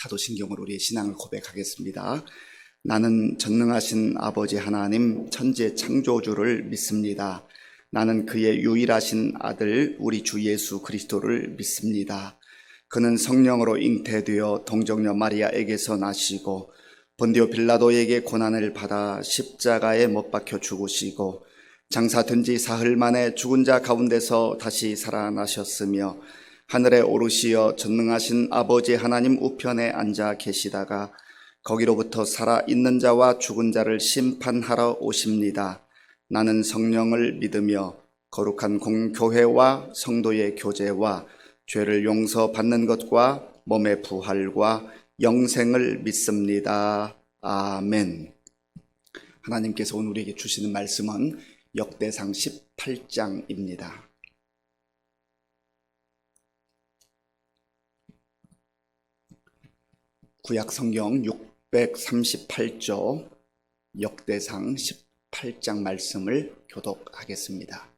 사도신경으로 우리의 신앙을 고백하겠습니다. 나는 전능하신 아버지 하나님 천지 창조주를 믿습니다. 나는 그의 유일하신 아들 우리 주 예수 그리스도를 믿습니다. 그는 성령으로 잉태되어 동정녀 마리아에게서 나시고 본디오 빌라도에게 고난을 받아 십자가에 못 박혀 죽으시고 장사된 지 사흘 만에 죽은 자 가운데서 다시 살아나셨으며 하늘에 오르시어 전능하신 아버지 하나님 우편에 앉아 계시다가 거기로부터 살아있는 자와 죽은 자를 심판하러 오십니다. 나는 성령을 믿으며 거룩한 공교회와 성도의 교제와 죄를 용서받는 것과 몸의 부활과 영생을 믿습니다. 아멘. 하나님께서 오늘 우리에게 주시는 말씀은 역대상 18장입니다. 구약 성경 638조 역대상 18장 말씀을 교독하겠습니다.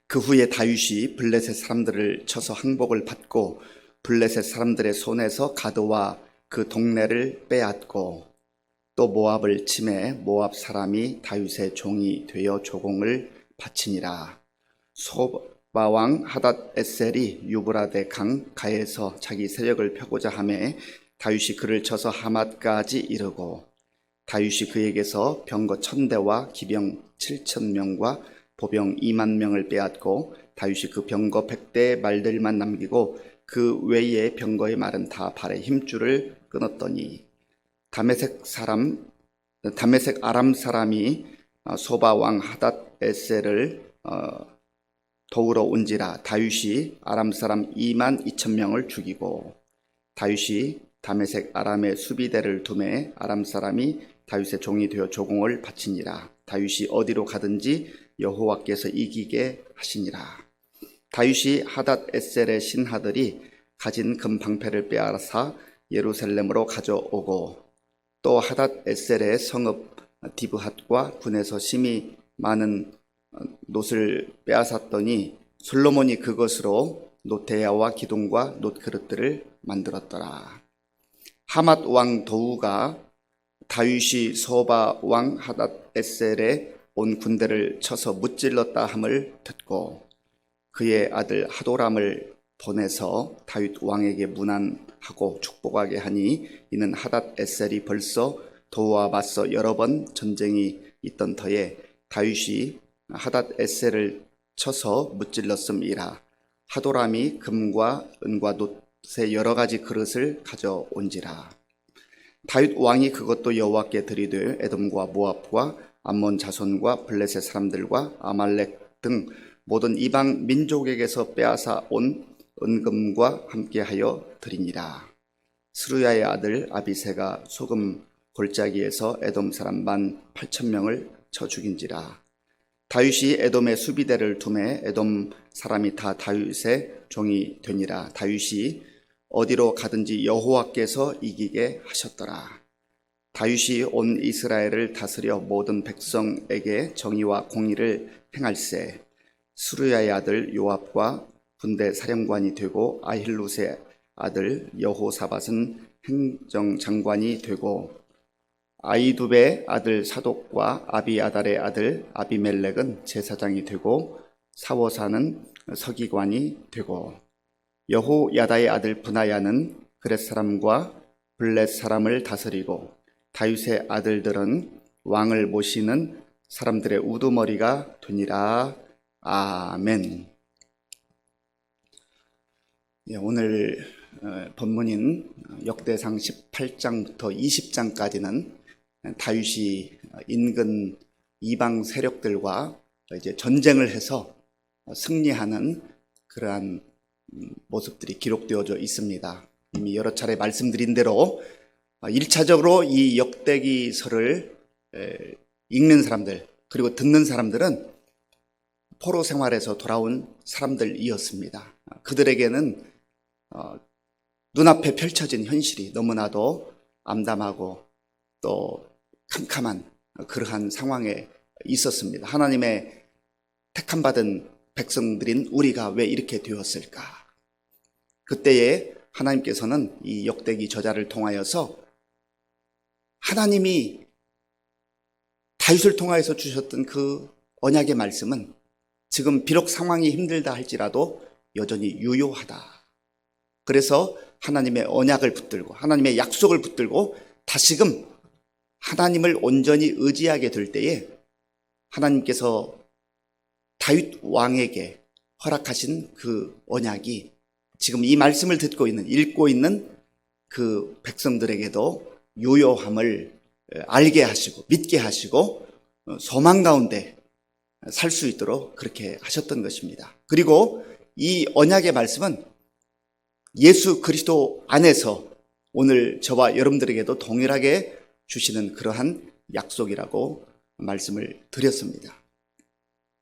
그 후에 다윗이 블레셋 사람들을 쳐서 항복을 받고 블레셋 사람들의 손에서 가드와 그 동네를 빼앗고 또 모압을 치매 모압 사람이 다윗의 종이 되어 조공을 바치니라. 소바왕 하닷 에셀이 유브라데 강 가에서 자기 세력을 펴고자 하매 다윗이 그를 쳐서 하맛까지 이르고 다윗이 그에게서 병거 1000대와 기병 7000명과 보병 20000명을 빼앗고 다윗이 그 병거 100대의 말들만 남기고 그 외의 병거의 말은 다 발의 힘줄을 끊었더니 다메섹 아람 사람이 소바 왕 하닷 에셀을 도우러 온지라. 다윗이 아람 사람 22,000명을 죽이고 다윗이 다메섹 아람의 수비대를 두매 아람 사람이 다윗의 종이 되어 조공을 바치니라. 다윗이 어디로 가든지 여호와께서 이기게 하시니라. 다윗이 하닷 에셀의 신하들이 가진 금 방패를 빼앗아 예루살렘으로 가져오고 또 하닷 에셀의 성읍 디브핫과 군에서 심히 많은 놋을 빼앗았더니 솔로몬이 그것으로 놋대야와 기둥과 놋그릇들을 만들었더라. 하맛 왕 도우가 다윗이 소바 왕 하닷 에셀의 온 군대를 쳐서 무찔렀다 함을 듣고 그의 아들 하도람을 보내서 다윗 왕에게 문안하고 축복하게 하니 이는 하닷 에셀이 벌써 도우와 맞서 여러 번 전쟁이 있던 터에 다윗이 하닷 에셀을 쳐서 무찔렀음이라. 하도람이 금과 은과 놋의 여러 가지 그릇을 가져온지라. 다윗 왕이 그것도 여호와께 드리되 에돔과 모압과 암몬 자손과 블레셋 사람들과 아말렉 등 모든 이방 민족에게서 빼앗아 온 은금과 함께하여 드리니라. 스루야의 아들 아비새가 소금 골짜기에서 에돔 사람 18,000명을 쳐 죽인지라. 다윗이 에돔의 수비대를 두매 에돔 사람이 다 다윗의 종이 되니라. 다윗이 어디로 가든지 여호와께서 이기게 하셨더라. 다윗이 온 이스라엘을 다스려 모든 백성에게 정의와 공의를 행할세. 스루야의 아들 요압과 군대 사령관이 되고 아힐룻의 아들 여호사밧은 행정장관이 되고 아이두베의 아들 사독과 아비아달의 아들 아비멜렉은 제사장이 되고 사워사는 서기관이 되고 여호야다의 아들 브나야는 그렛 사람과 블렛 사람을 다스리고 다윗의 아들들은 왕을 모시는 사람들의 우두머리가 되니라. 아멘. 오늘 본문인 역대상 18장부터 20장까지는 다윗이 인근 이방 세력들과 이제 전쟁을 해서 승리하는 그러한 모습들이 기록되어져 있습니다. 이미 여러 차례 말씀드린 대로 1차적으로 이 역대기서를 읽는 사람들 그리고 듣는 사람들은 포로 생활에서 돌아온 사람들이었습니다. 그들에게는 눈앞에 펼쳐진 현실이 너무나도 암담하고 또 캄캄한 그러한 상황에 있었습니다. 하나님의 택함받은 백성들인 우리가 왜 이렇게 되었을까? 그때에 하나님께서는 이 역대기 저자를 통하여서 하나님이 다윗을 통하여서 주셨던 그 언약의 말씀은 지금 비록 상황이 힘들다 할지라도 여전히 유효하다. 그래서 하나님의 언약을 붙들고 하나님의 약속을 붙들고 다시금 하나님을 온전히 의지하게 될 때에 하나님께서 다윗 왕에게 허락하신 그 언약이 지금 이 말씀을 듣고 있는, 읽고 있는 그 백성들에게도 유효함을 알게 하시고 믿게 하시고 소망 가운데 살 수 있도록 그렇게 하셨던 것입니다. 그리고 이 언약의 말씀은 예수 그리스도 안에서 오늘 저와 여러분들에게도 동일하게 주시는 그러한 약속이라고 말씀을 드렸습니다.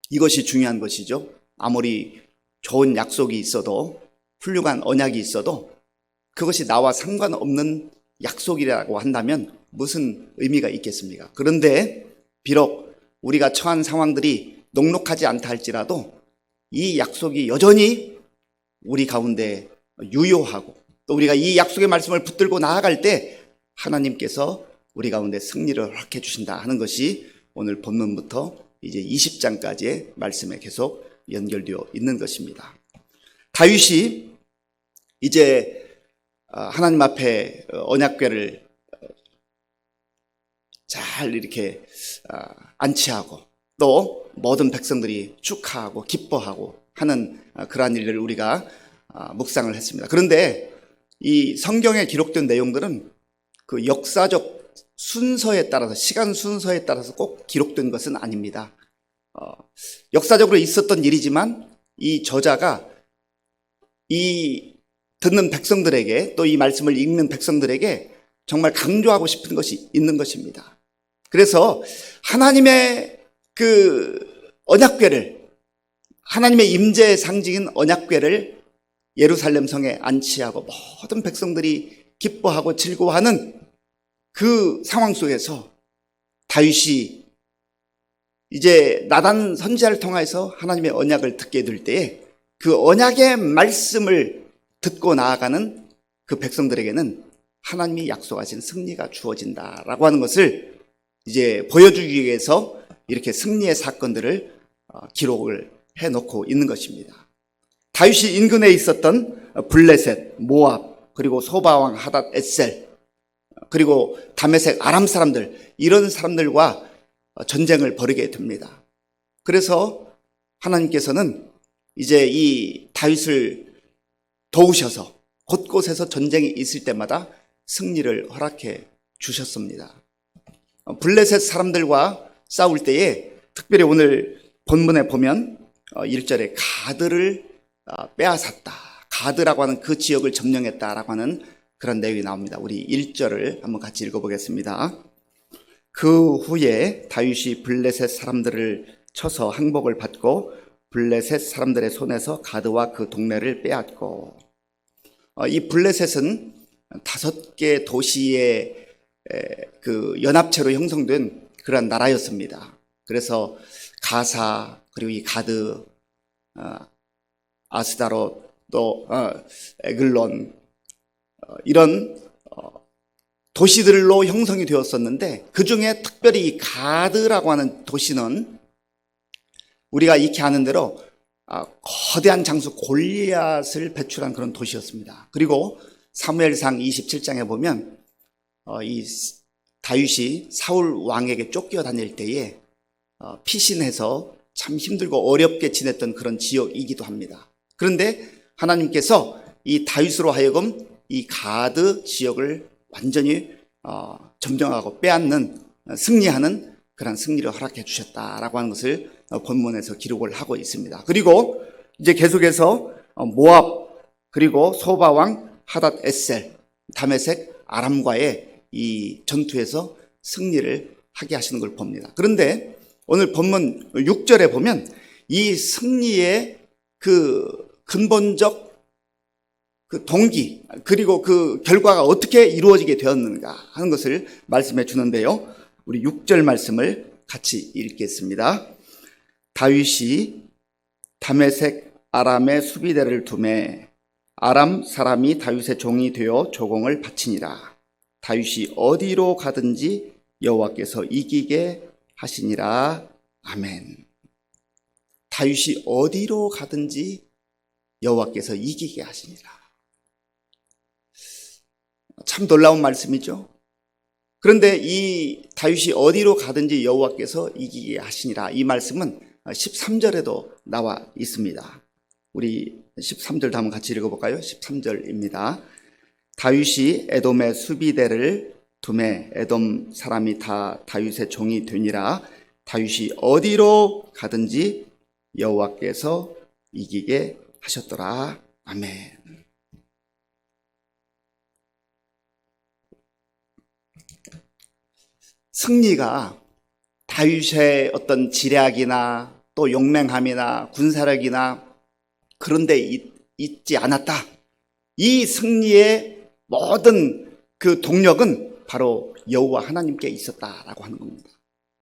이것이 중요한 것이죠. 아무리 좋은 약속이 있어도, 훌륭한 언약이 있어도 그것이 나와 상관없는 약속이라고 한다면 무슨 의미가 있겠습니까? 그런데 비록 우리가 처한 상황들이 녹록하지 않다 할지라도 이 약속이 여전히 우리 가운데 유효하고 또 우리가 이 약속의 말씀을 붙들고 나아갈 때 하나님께서 우리 가운데 승리를 허락해 주신다 하는 것이 오늘 본문부터 이제 20장까지의 말씀에 계속 연결되어 있는 것입니다. 다윗이 이제 하나님 앞에 언약궤를 잘 이렇게 안치하고 또 모든 백성들이 축하하고 기뻐하고 하는 그러한 일들을 우리가 묵상을 했습니다. 그런데 이 성경에 기록된 내용들은 그 역사적 순서에 따라서, 시간 순서에 따라서 꼭 기록된 것은 아닙니다. 역사적으로 있었던 일이지만 이 저자가 이 듣는 백성들에게 또 이 말씀을 읽는 백성들에게 정말 강조하고 싶은 것이 있는 것입니다. 그래서 하나님의 그 언약궤를, 하나님의 임재의 상징인 언약궤를 예루살렘 성에 안치하고 모든 백성들이 기뻐하고 즐거워하는 그 상황 속에서 다윗이 이제 나단 선지자를 통해서 하나님의 언약을 듣게 될 때에 그 언약의 말씀을 듣고 나아가는 그 백성들에게는 하나님이 약속하신 승리가 주어진다라고 하는 것을 이제 보여주기 위해서 이렇게 승리의 사건들을 기록을 해놓고 있는 것입니다. 다윗이 인근에 있었던 블레셋, 모압, 그리고 소바왕 하닷 에셀, 그리고 다메섹 아람 사람들, 이런 사람들과 전쟁을 벌이게 됩니다. 그래서 하나님께서는 이제 이 다윗을 도우셔서 곳곳에서 전쟁이 있을 때마다 승리를 허락해 주셨습니다. 블레셋 사람들과 싸울 때에 특별히 오늘 본문에 보면 1절에 가드를 빼앗았다. 가드라고 하는 그 지역을 점령했다라고 하는 그런 내용이 나옵니다. 우리 1절을 한번 같이 읽어보겠습니다. 그 후에 다윗이 블레셋 사람들을 쳐서 항복을 받고 블레셋 사람들의 손에서 가드와 그 동네를 빼앗고, 이 블레셋은 5개 도시의 그 연합체로 형성된 그런 나라였습니다. 그래서 가사, 그리고 이 가드, 아스다롯, 또 에글론, 이런 도시들로 형성이 되었었는데 그 중에 특별히 이 가드라고 하는 도시는 우리가 익히 아는 대로 거대한 장수 골리앗을 배출한 그런 도시였습니다. 그리고 사무엘상 27장에 보면 이 다윗이 사울 왕에게 쫓겨 다닐 때에 피신해서 참 힘들고 어렵게 지냈던 그런 지역이기도 합니다. 그런데 하나님께서 이 다윗으로 하여금 이 가드 지역을 완전히 점령하고 빼앗는, 승리하는 그런 승리를 허락해 주셨다라고 하는 것을 본문에서 기록을 하고 있습니다. 그리고 이제 계속해서 모압, 그리고 소바왕 하닷 에셀, 다메섹 아람과의 이 전투에서 승리를 하게 하시는 걸 봅니다. 그런데 오늘 본문 6절에 보면 이 승리의 그 근본적 그 동기, 그리고 그 결과가 어떻게 이루어지게 되었는가 하는 것을 말씀해 주는데요. 우리 6절 말씀을 같이 읽겠습니다. 다윗이 다메섹 아람의 수비대를 두매 아람 사람이 다윗의 종이 되어 조공을 바치니라. 다윗이 어디로 가든지 여호와께서 이기게 하시니라. 아멘. 다윗이 어디로 가든지 여호와께서 이기게 하시니라. 참 놀라운 말씀이죠. 그런데 이 다윗이 어디로 가든지 여호와께서 이기게 하시니라, 이 말씀은 13절에도 나와 있습니다. 우리 13절도 한번 같이 읽어볼까요? 13절입니다. 다윗이 에돔의 수비대를 두매 에돔 사람이 다 다윗의 종이 되니라. 다윗이 어디로 가든지 여호와께서 이기게 하셨더라. 아멘. 승리가 다윗의 어떤 지략이나 또 용맹함이나 군사력이나 그런 데 있지 않았다. 이 승리의 모든 그 동력은 바로 여호와 하나님께 있었다라고 하는 겁니다.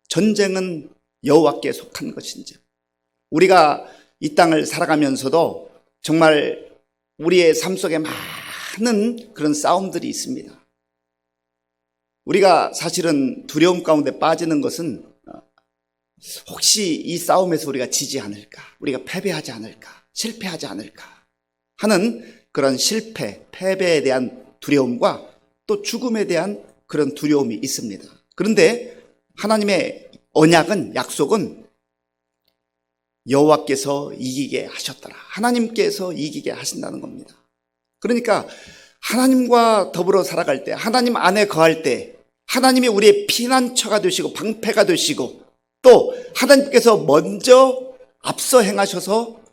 전쟁은 여호와께 속한 것인지, 우리가 이 땅을 살아가면서도 정말 우리의 삶 속에 많은 그런 싸움들이 있습니다. 우리가 사실은 두려움 가운데 빠지는 것은 혹시 이 싸움에서 우리가 지지 않을까, 우리가 패배하지 않을까, 실패하지 않을까 하는 그런 실패, 패배에 대한 두려움과 또 죽음에 대한 그런 두려움이 있습니다. 그런데 하나님의 언약은, 약속은 여호와께서 이기게 하셨더라. 하나님께서 이기게 하신다는 겁니다. 그러니까 하나님과 더불어 살아갈 때, 하나님 안에 거할 때 하나님이 우리의 피난처가 되시고 방패가 되시고, 또 하나님께서 먼저 앞서 행하셔서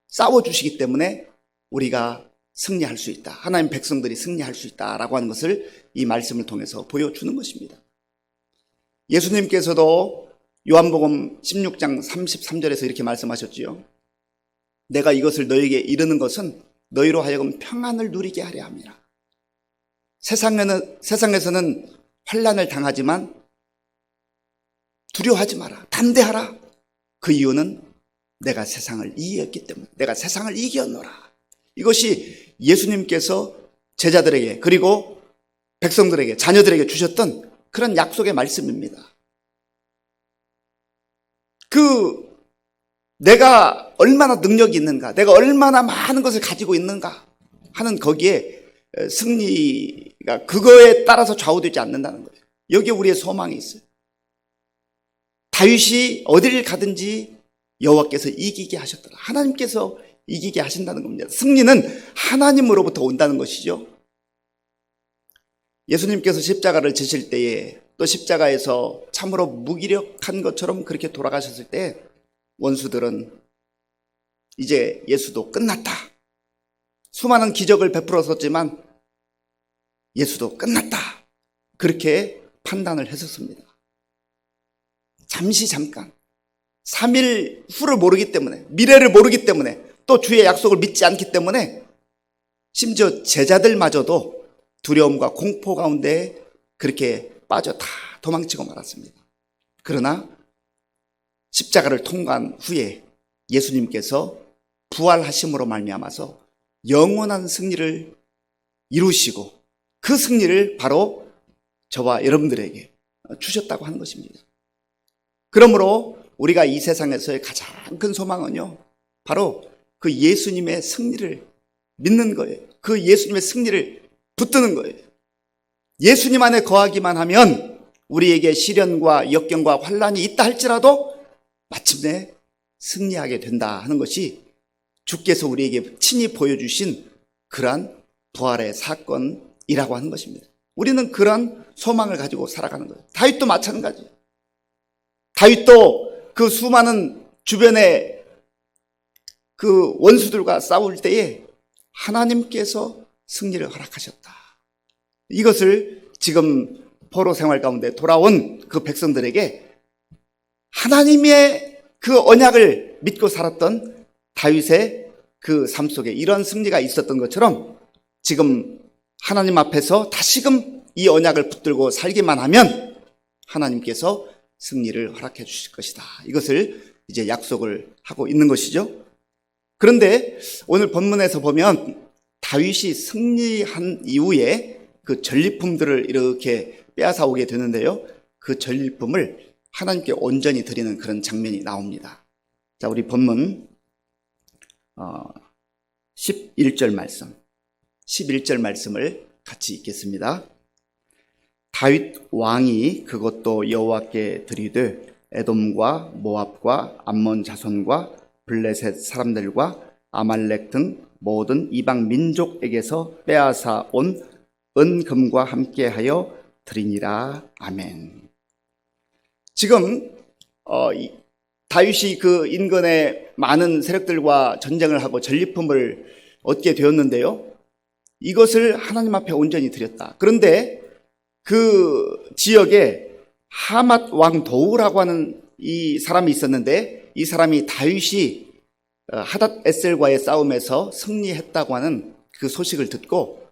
싸워주시기 때문에 우리가 승리할 수 있다, 하나님 백성들이 승리할 수 있다라고 하는 것을 이 말씀을 통해서 보여주는 것입니다. 예수님께서도 요한복음 16장 33절에서 이렇게 말씀하셨지요. 내가 이것을 너에게 이르는 것은 너희로 하여금 평안을 누리게 하려 함이라. 세상에서는 환난을 당하지만 두려워하지 마라, 담대하라. 그 이유는 내가 세상을 이겼기 때문에, 내가 세상을 이겼노라. 이것이 예수님께서 제자들에게, 그리고 백성들에게, 자녀들에게 주셨던 그런 약속의 말씀입니다. 내가 얼마나 능력이 있는가, 내가 얼마나 많은 것을 가지고 있는가 하는 거기에 승리가 그거에 따라서 좌우되지 않는다는 거예요. 여기에 우리의 소망이 있어요. 다윗이 어디를 가든지 여호와께서 이기게 하셨더라. 하나님께서 이기게 하신다는 겁니다. 승리는 하나님으로부터 온다는 것이죠. 예수님께서 십자가를 지실 때에, 또 십자가에서 참으로 무기력한 것처럼 그렇게 돌아가셨을 때 원수들은 이제 예수도 끝났다, 수많은 기적을 베풀었었지만 예수도 끝났다, 그렇게 판단을 했었습니다. 잠깐 3일 후를 모르기 때문에, 미래를 모르기 때문에, 또 주의 약속을 믿지 않기 때문에 심지어 제자들마저도 두려움과 공포 가운데 그렇게 빠져 다 도망치고 말았습니다. 그러나 십자가를 통과한 후에 예수님께서 부활하심으로 말미암아서 영원한 승리를 이루시고, 그 승리를 바로 저와 여러분들에게 주셨다고 하는 것입니다. 그러므로 우리가 이 세상에서의 가장 큰 소망은요, 바로 그 예수님의 승리를 믿는 거예요. 그 예수님의 승리를 붙드는 거예요. 예수님 안에 거하기만 하면 우리에게 시련과 역경과 환난이 있다 할지라도 마침내 승리하게 된다 하는 것이 주께서 우리에게 친히 보여주신 그러한 부활의 사건이라고 하는 것입니다. 우리는 그러한 소망을 가지고 살아가는 거예요. 다윗도 마찬가지예요. 다윗도 그 수많은 주변의 그 원수들과 싸울 때에 하나님께서 승리를 허락하셨다. 이것을 지금 포로 생활 가운데 돌아온 그 백성들에게 하나님의 그 언약을 믿고 살았던 다윗의 그 삶 속에 이런 승리가 있었던 것처럼, 지금 하나님 앞에서 다시금 이 언약을 붙들고 살기만 하면 하나님께서 승리를 허락해 주실 것이다. 이것을 이제 약속을 하고 있는 것이죠. 그런데 오늘 본문에서 보면 다윗이 승리한 이후에 그 전리품들을 이렇게 빼앗아 오게 되는데요. 그 전리품을 하나님께 온전히 드리는 그런 장면이 나옵니다. 자, 우리 본문 11절 말씀, 11절 말씀을 같이 읽겠습니다. 다윗 왕이 그것도 여호와께 드리되 에돔과 모압과 암몬 자손과 블레셋 사람들과 아말렉 등 모든 이방 민족에게서 빼앗아 온 은금과 함께하여 드리니라. 아멘. 지금 다윗이 그 인근의 많은 세력들과 전쟁을 하고 전리품을 얻게 되었는데요. 이것을 하나님 앞에 온전히 드렸다. 그런데 그 지역에 하맛 왕 도우라고 하는 이 사람이 있었는데, 이 사람이 다윗이 하닷 에셀과의 싸움에서 승리했다고 하는 그 소식을 듣고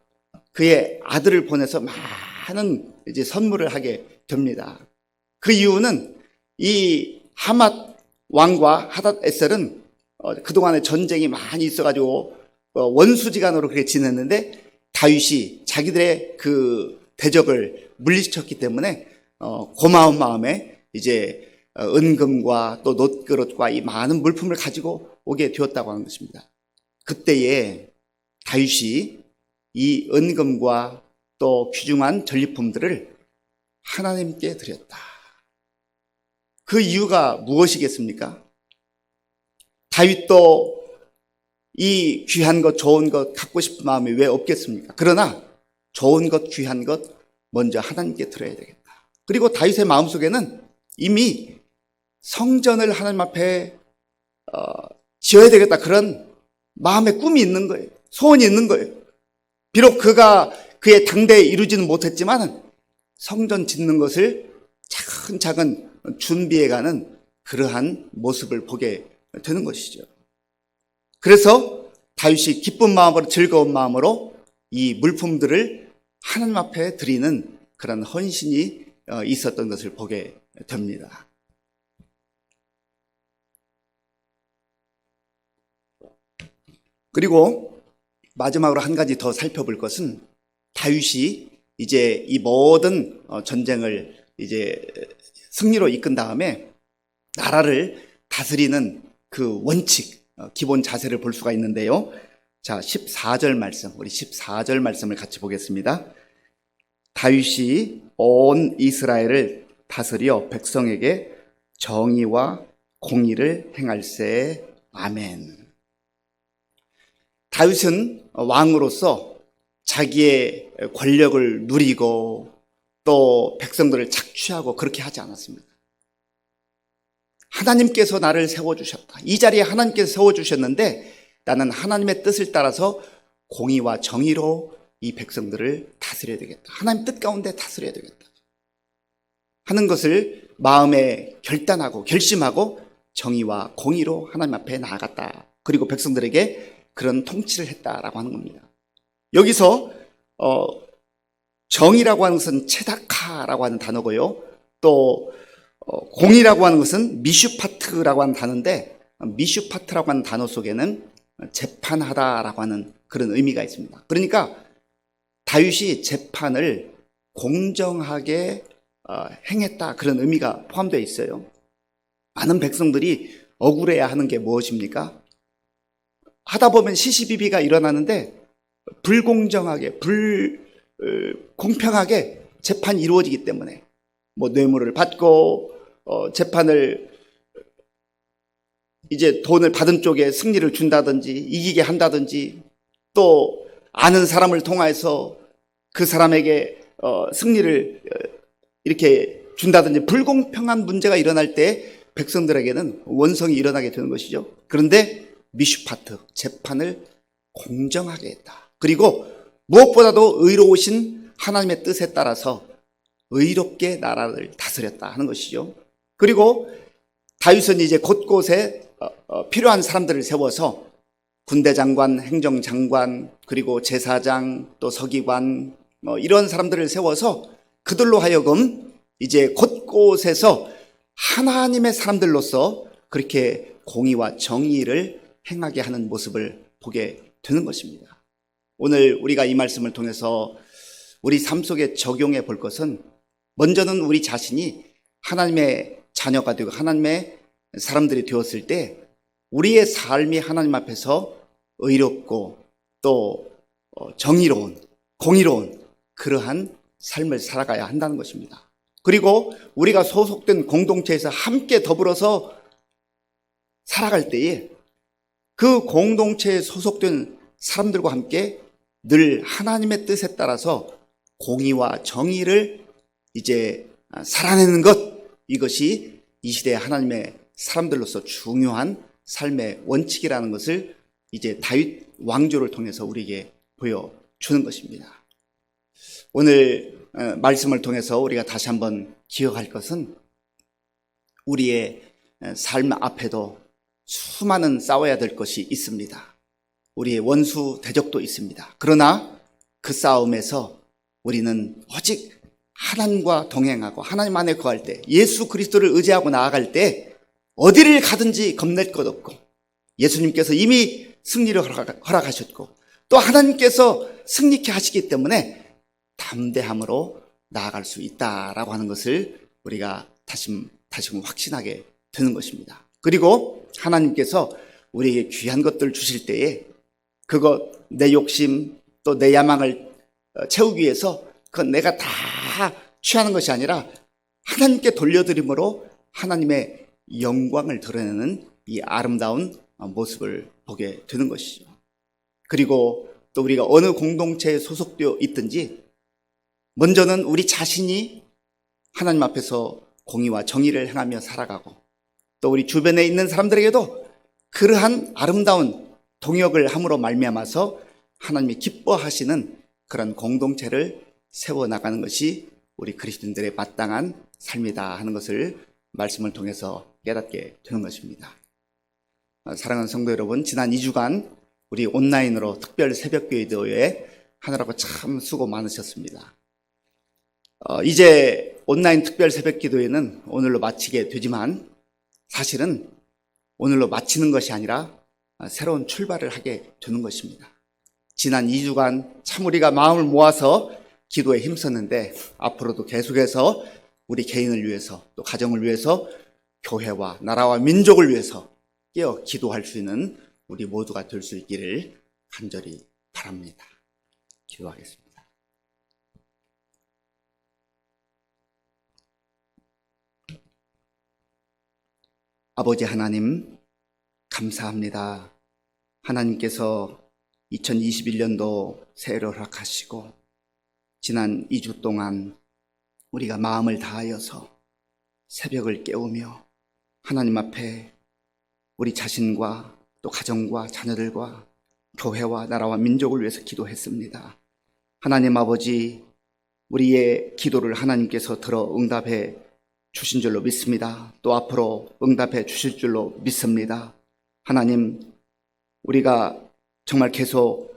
그의 아들을 보내서 많은 이제 선물을 하게 됩니다. 그 이유는 이 하맛 왕과 하닷 에셀은 그동안에 전쟁이 많이 있어가지고 원수지간으로 그렇게 지냈는데, 다윗이 자기들의 그 대적을 물리쳤기 때문에 고마운 마음에 이제 은금과 또 놋그릇과 이 많은 물품을 가지고 오게 되었다고 하는 것입니다. 그때에 다윗이 이 은금과 또 귀중한 전리품들을 하나님께 드렸다. 그 이유가 무엇이겠습니까? 다윗도 이 귀한 것, 좋은 것 갖고 싶은 마음이 왜 없겠습니까? 그러나 좋은 것, 귀한 것 먼저 하나님께 드려야 되겠다. 그리고 다윗의 마음속에는 이미 성전을 하나님 앞에 지어야 되겠다, 그런 마음의 꿈이 있는 거예요. 소원이 있는 거예요. 비록 그가 그의 당대에 이루지는 못했지만 성전 짓는 것을 차근차근 준비해가는 그러한 모습을 보게 되는 것이죠. 그래서 다윗이 기쁜 마음으로, 즐거운 마음으로 이 물품들을 하나님 앞에 드리는 그런 헌신이 있었던 것을 보게 됩니다. 그리고 마지막으로 한 가지 더 살펴볼 것은, 다윗이 이제 이 모든 전쟁을 이제 승리로 이끈 다음에 나라를 다스리는 그 원칙, 기본 자세를 볼 수가 있는데요. 자, 14절 말씀, 우리 14절 말씀을 같이 보겠습니다. 다윗이 온 이스라엘을 다스려 백성에게 정의와 공의를 행할세. 아멘. 다윗은 왕으로서 자기의 권력을 누리고 또 백성들을 착취하고 그렇게 하지 않았습니다. 하나님께서 나를 세워주셨다. 이 자리에 하나님께서 세워주셨는데 나는 하나님의 뜻을 따라서 공의와 정의로 이 백성들을 다스려야 되겠다. 하나님 뜻 가운데 다스려야 되겠다 하는 것을 마음에 결단하고 결심하고 정의와 공의로 하나님 앞에 나아갔다. 그리고 백성들에게 그런 통치를 했다라고 하는 겁니다. 여기서 정의라고 하는 것은 체다카라고 하는 단어고요. 또 공의라고 하는 것은 미슈파트라고 하는 단어인데, 미슈파트라고 하는 단어 속에는 재판하다라고 하는 그런 의미가 있습니다. 그러니까 다윗이 재판을 공정하게 행했다, 그런 의미가 포함되어 있어요. 많은 백성들이 억울해야 하는 게 무엇입니까? 하다 보면 시시비비가 일어나는데 불공정하게, 공평하게 재판이 이루어지기 때문에 뭐 뇌물을 받고 재판을 이제 돈을 받은 쪽에 승리를 준다든지 이기게 한다든지, 또 아는 사람을 통해서 그 사람에게 승리를 이렇게 준다든지, 불공평한 문제가 일어날 때 백성들에게는 원성이 일어나게 되는 것이죠. 그런데 미슈파트, 재판을 공정하게 했다. 그리고 무엇보다도 의로우신 하나님의 뜻에 따라서 의롭게 나라를 다스렸다 하는 것이죠. 그리고 다윗은 이제 곳곳에 필요한 사람들을 세워서 군대장관, 행정장관, 그리고 제사장, 또 서기관, 이런 사람들을 세워서 그들로 하여금 이제 곳곳에서 하나님의 사람들로서 그렇게 공의와 정의를 행하게 하는 모습을 보게 되는 것입니다. 오늘 우리가 이 말씀을 통해서 우리 삶 속에 적용해 볼 것은, 먼저는 우리 자신이 하나님의 자녀가 되고 하나님의 사람들이 되었을 때 우리의 삶이 하나님 앞에서 의롭고 또 정의로운, 공의로운 그러한 삶을 살아가야 한다는 것입니다. 그리고 우리가 소속된 공동체에서 함께 더불어서 살아갈 때에 그 공동체에 소속된 사람들과 함께 늘 하나님의 뜻에 따라서 공의와 정의를 이제 살아내는 것, 이것이 이 시대의 하나님의 사람들로서 중요한 삶의 원칙이라는 것을 이제 다윗 왕조를 통해서 우리에게 보여주는 것입니다. 오늘 말씀을 통해서 우리가 다시 한번 기억할 것은, 우리의 삶 앞에도 수많은 싸워야 될 것이 있습니다. 우리의 원수 대적도 있습니다. 그러나 그 싸움에서 우리는 오직 하나님과 동행하고 하나님 안에 거할 때, 예수 그리스도를 의지하고 나아갈 때 어디를 가든지 겁낼 것 없고, 예수님께서 이미 승리를 허락하셨고 또 하나님께서 승리케 하시기 때문에 담대함으로 나아갈 수 있다라고 하는 것을 우리가 다시금 확신하게 되는 것입니다. 그리고 하나님께서 우리에게 귀한 것들을 주실 때에 그것, 내 욕심 또 내 야망을 채우기 위해서 그건 내가 다 취하는 것이 아니라 하나님께 돌려드림으로 하나님의 영광을 드러내는 이 아름다운 모습을 보게 되는 것이죠. 그리고 또 우리가 어느 공동체에 소속되어 있든지 먼저는 우리 자신이 하나님 앞에서 공의와 정의를 행하며 살아가고, 또 우리 주변에 있는 사람들에게도 그러한 아름다운 동역을 함으로 말미암아서 하나님이 기뻐하시는 그런 공동체를 세워나가는 것이 우리 그리스도인들의 마땅한 삶이다 하는 것을 말씀을 통해서 깨닫게 되는 것입니다. 사랑하는 성도 여러분, 지난 2주간 우리 온라인으로 특별 새벽기도에 하느라고 참 수고 많으셨습니다. 이제 온라인 특별 새벽기도회는 오늘로 마치게 되지만, 사실은 오늘로 마치는 것이 아니라 새로운 출발을 하게 되는 것입니다. 지난 2주간 참 우리가 마음을 모아서 기도에 힘썼는데, 앞으로도 계속해서 우리 개인을 위해서 또 가정을 위해서 교회와 나라와 민족을 위해서 깨어 기도할 수 있는 우리 모두가 될 수 있기를 간절히 바랍니다. 기도하겠습니다. 아버지 하나님, 감사합니다. 하나님께서 2021년도 새해를 허락하시고 지난 2주 동안 우리가 마음을 다하여서 새벽을 깨우며 하나님 앞에 우리 자신과 또 가정과 자녀들과 교회와 나라와 민족을 위해서 기도했습니다. 하나님 아버지, 우리의 기도를 하나님께서 들어 응답해 주신 줄로 믿습니다. 또 앞으로 응답해 주실 줄로 믿습니다. 하나님, 우리가 정말 계속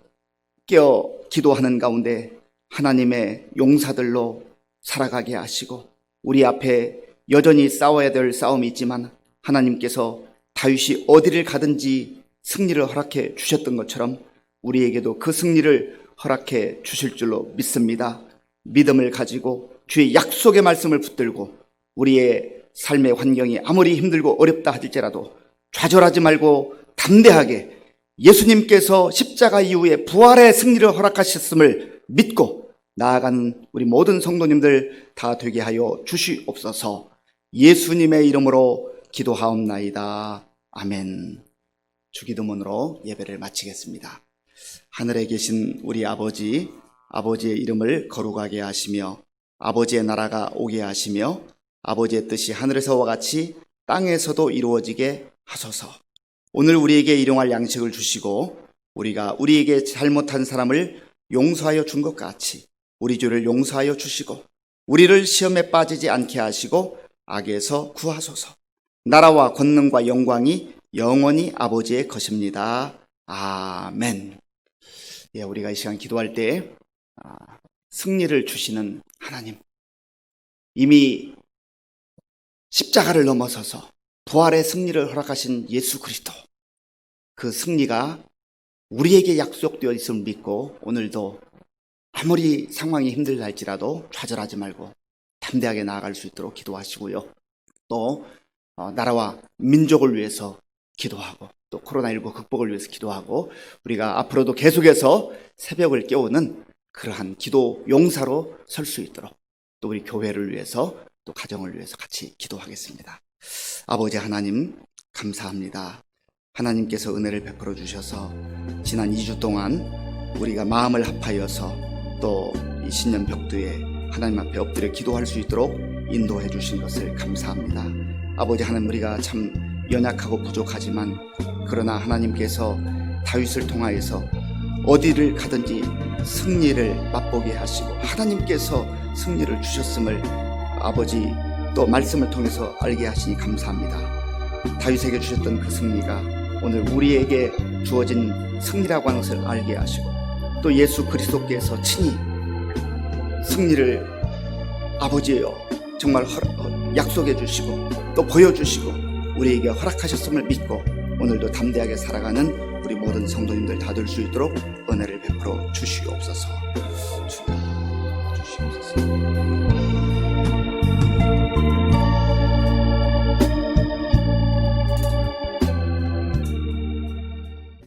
깨어 기도하는 가운데 하나님의 용사들로 살아가게 하시고, 우리 앞에 여전히 싸워야 될 싸움이 있지만 하나님께서 다윗이 어디를 가든지 승리를 허락해 주셨던 것처럼 우리에게도 그 승리를 허락해 주실 줄로 믿습니다. 믿음을 가지고 주의 약속의 말씀을 붙들고 우리의 삶의 환경이 아무리 힘들고 어렵다 할지라도 좌절하지 말고 담대하게 예수님께서 십자가 이후에 부활의 승리를 허락하셨음을 믿고 나아가는 우리 모든 성도님들 다 되게 하여 주시옵소서. 예수님의 이름으로 기도하옵나이다. 아멘. 주기도문으로 예배를 마치겠습니다. 하늘에 계신 우리 아버지, 아버지의 이름을 거룩하게 하시며 아버지의 나라가 오게 하시며 아버지의 뜻이 하늘에서와 같이 땅에서도 이루어지게 하소서. 오늘 우리에게 일용할 양식을 주시고 우리가 우리에게 잘못한 사람을 용서하여 준 것 같이 우리 죄를 용서하여 주시고 우리를 시험에 빠지지 않게 하시고 악에서 구하소서. 나라와 권능과 영광이 영원히 아버지의 것입니다. 아멘. 예, 우리가 이 시간 기도할 때 승리를 주시는 하나님, 이미 십자가를 넘어서서 부활의 승리를 허락하신 예수 그리스도, 그 승리가 우리에게 약속되어 있음을 믿고 오늘도 아무리 상황이 힘들다 할지라도 좌절하지 말고 담대하게 나아갈 수 있도록 기도하시고요. 또 나라와 민족을 위해서 기도하고 또 코로나19 극복을 위해서 기도하고 우리가 앞으로도 계속해서 새벽을 깨우는 그러한 기도 용사로 설 수 있도록 또 우리 교회를 위해서 또 가정을 위해서 같이 기도하겠습니다. 아버지 하나님 감사합니다. 하나님께서 은혜를 베풀어 주셔서 지난 2주 동안 우리가 마음을 합하여서 또 이 신년 벽두에 하나님 앞에 엎드려 기도할 수 있도록 인도해 주신 것을 감사합니다. 아버지 하나님, 우리가 참 연약하고 부족하지만 그러나 하나님께서 다윗을 통하여서 어디를 가든지 승리를 맛보게 하시고 하나님께서 승리를 주셨음을 아버지 또 말씀을 통해서 알게 하시니 감사합니다. 다윗에게 주셨던 그 승리가 오늘 우리에게 주어진 승리라고 하는 것을 알게 하시고 또 예수 그리스도께서 친히 승리를 아버지여 정말 약속해 주시고 또 보여주시고 우리에게 허락하셨음을 믿고 오늘도 담대하게 살아가는 우리 모든 성도님들 다 될 수 있도록 은혜를 베풀어 주시옵소서. 주여 주시옵소서.